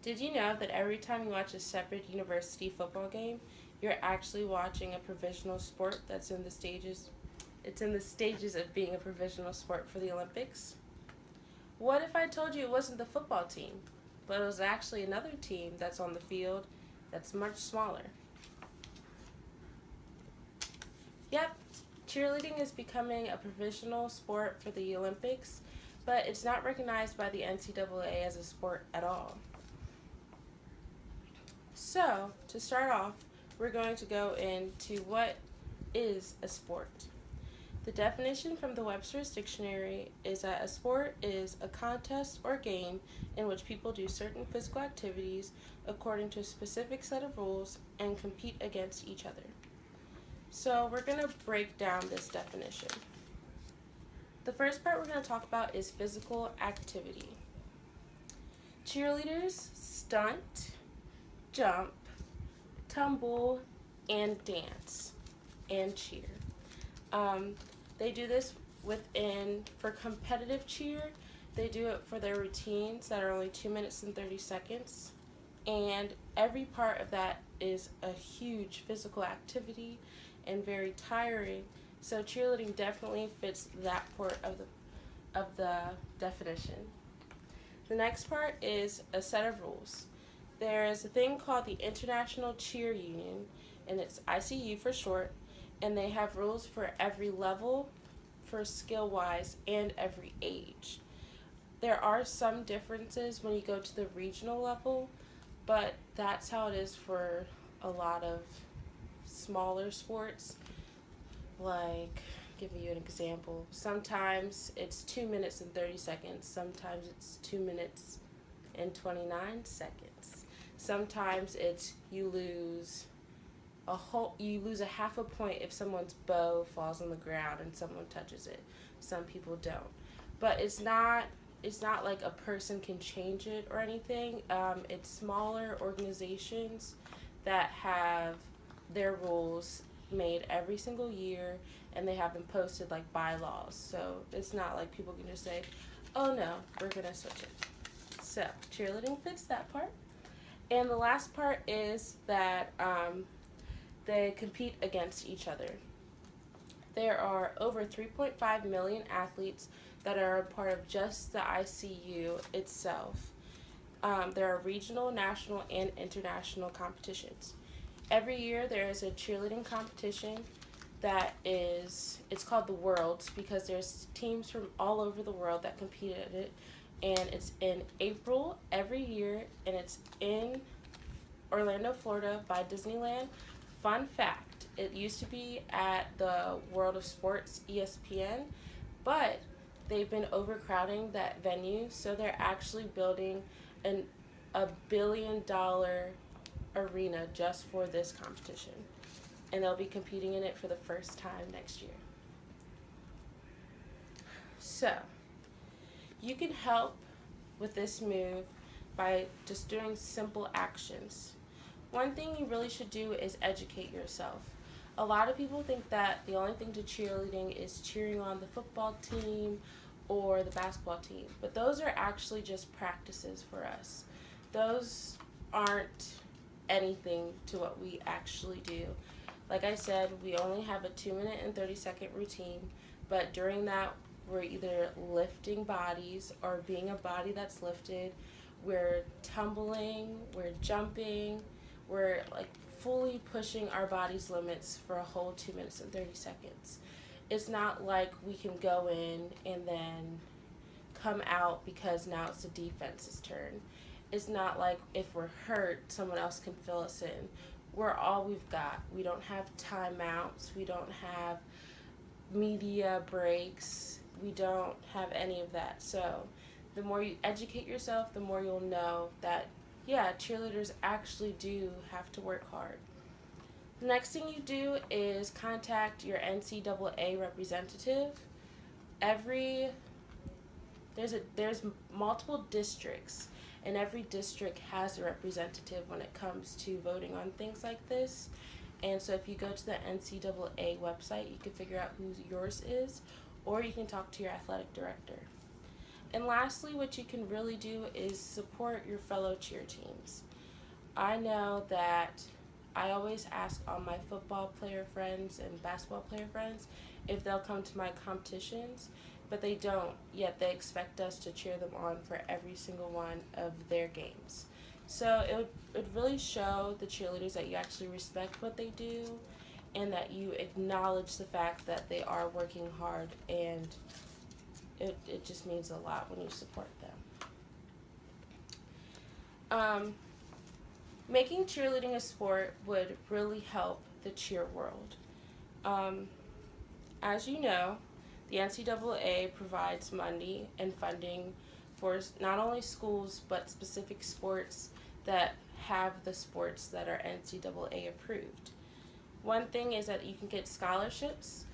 Did you know that every time you watch a separate university football game, you're actually watching a provisional sport that's in the stages? It's in the stages of being a provisional sport for the Olympics. What if I told you it wasn't the football team, but it was actually another team that's on the field that's much smaller? Yep, cheerleading is becoming a provisional sport for the Olympics, but it's not recognized by the NCAA as a sport at all. So, to start off, we're going to go into what is a sport. The definition from the Webster's Dictionary is that a sport is a contest or game in which people do certain physical activities according to a specific set of rules and compete against each other. So we're going to break down this definition. The first part we're going to talk about is physical activity. Cheerleaders stunt, jump, tumble, and dance, and cheer. They do this for competitive cheer, they do it for their routines that are only 2 minutes and 30 seconds. And every part of that is a huge physical activity and very tiring. So cheerleading definitely fits that part of the definition. The next part is a set of rules. There is a thing called the International Cheer Union, and it's ICU for short, and they have rules for every level, for skill-wise, and every age. There are some differences when you go to the regional level, but that's how it is for a lot of smaller sports. Like, give you an example, sometimes it's 2 minutes and 30 seconds, sometimes it's 2 minutes and 29 seconds. Sometimes it's you lose a half a point if someone's bow falls on the ground and someone touches it. Some people don't. But it's not like a person can change it or anything. It's smaller organizations that have their rules made every single year, and they have them posted like bylaws. So it's not like people can just say, oh no, we're going to switch it. So cheerleading fits that part. And the last part is that they compete against each other. There are over 3.5 million athletes that are a part of just the ICU itself. There are regional, national, and international competitions. Every year there is a cheerleading competition it's called the Worlds because there's teams from all over the world that compete at it. And it's in April every year, and it's in Orlando, Florida by Disneyland. Fun fact, it used to be at the World of Sports, ESPN, but they've been overcrowding that venue, so they're actually building a $1 billion arena just for this competition. And they'll be competing in it for the first time next year. So, you can help with this move by just doing simple actions. One thing you really should do is educate yourself. A lot of people think that the only thing to cheerleading is cheering on the football team or the basketball team, but those are actually just practices for us. Those aren't anything to what we actually do. Like I said, we only have a 2 minute and 30-second routine, but during that, we're either lifting bodies or being a body that's lifted. We're tumbling, we're jumping, we're like fully pushing our body's limits for a whole 2 minutes and 30 seconds. It's not like we can go in and then come out because now it's the defense's turn. It's not like if we're hurt, someone else can fill us in. We're all we've got. We don't have timeouts. We don't have media breaks. We don't have any of that. So the more you educate yourself, the more you'll know that, yeah, cheerleaders actually do have to work hard. The next thing you do is contact your NCAA representative. There's multiple districts, and every district has a representative when it comes to voting on things like this. And so if you go to the NCAA website, you can figure out who yours is, or you can talk to your athletic director. And lastly, what you can really do is support your fellow cheer teams. I know that I always ask all my football player friends and basketball player friends if they'll come to my competitions, but they don't, yet they expect us to cheer them on for every single one of their games. So it would really show the cheerleaders that you actually respect what they do and that you acknowledge the fact that they are working hard, and it just means a lot when you support them. Making cheerleading a sport would really help the cheer world. As you know, the NCAA provides money and funding for not only schools but specific sports that have the sports that are NCAA approved. One thing is that you can get scholarships.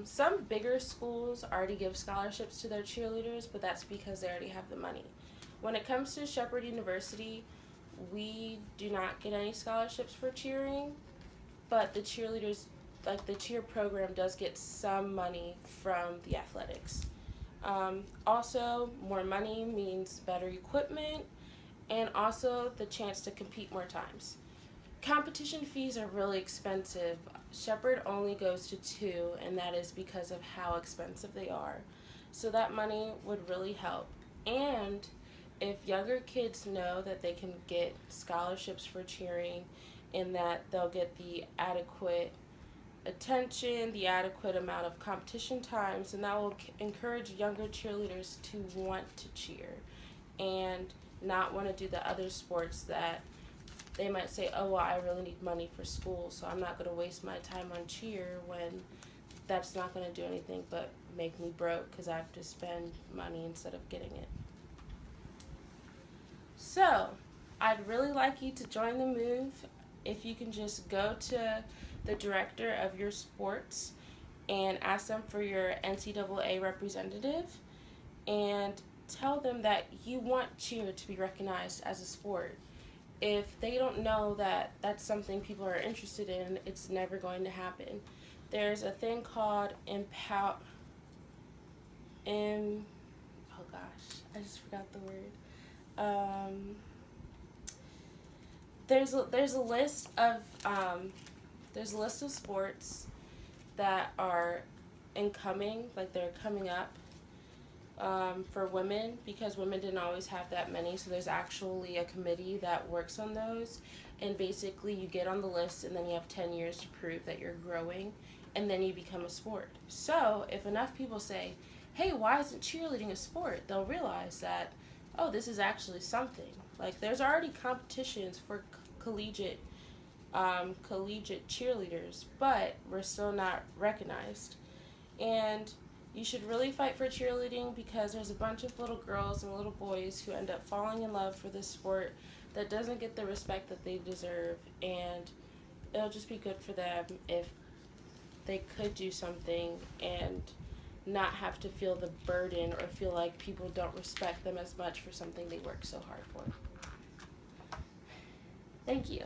Some bigger schools already give scholarships to their cheerleaders, but that's because they already have the money. When it comes to Shepherd University, we do not get any scholarships for cheering, but the cheerleaders, like the cheer program, does get some money from the athletics. Also, more money means better equipment and also the chance to compete more times. Competition fees are really expensive. Shepherd only goes to 2, and that is because of how expensive they are. So that money would really help. And if younger kids know that they can get scholarships for cheering and that they'll get the adequate attention, the adequate amount of competition times, and that will encourage younger cheerleaders to want to cheer and not want to do the other sports that they might say, oh, well, I really need money for school, so I'm not going to waste my time on cheer, when that's not going to do anything but make me broke because I have to spend money instead of getting it. So, I'd really like you to join the move. If you can just go to the director of your sports and ask them for your NCAA representative and tell them that you want cheer to be recognized as a sport. If they don't know that that's something people are interested in, it's never going to happen. There's a thing called oh gosh, I just forgot the word. There's a list of sports that are incoming, like they're coming up for women, because women didn't always have that many. So there's actually a committee that works on those, and basically you get on the list and then you have 10 years to prove that you're growing, and then you become a sport. So if enough people say, hey, why isn't cheerleading a sport? They'll realize that, oh, this is actually something. Like, there's already competitions for collegiate cheerleaders, but we're still not recognized. And you should really fight for cheerleading, because there's a bunch of little girls and little boys who end up falling in love for this sport that doesn't get the respect that they deserve, and it'll just be good for them if they could do something and not have to feel the burden or feel like people don't respect them as much for something they work so hard for. Thank you.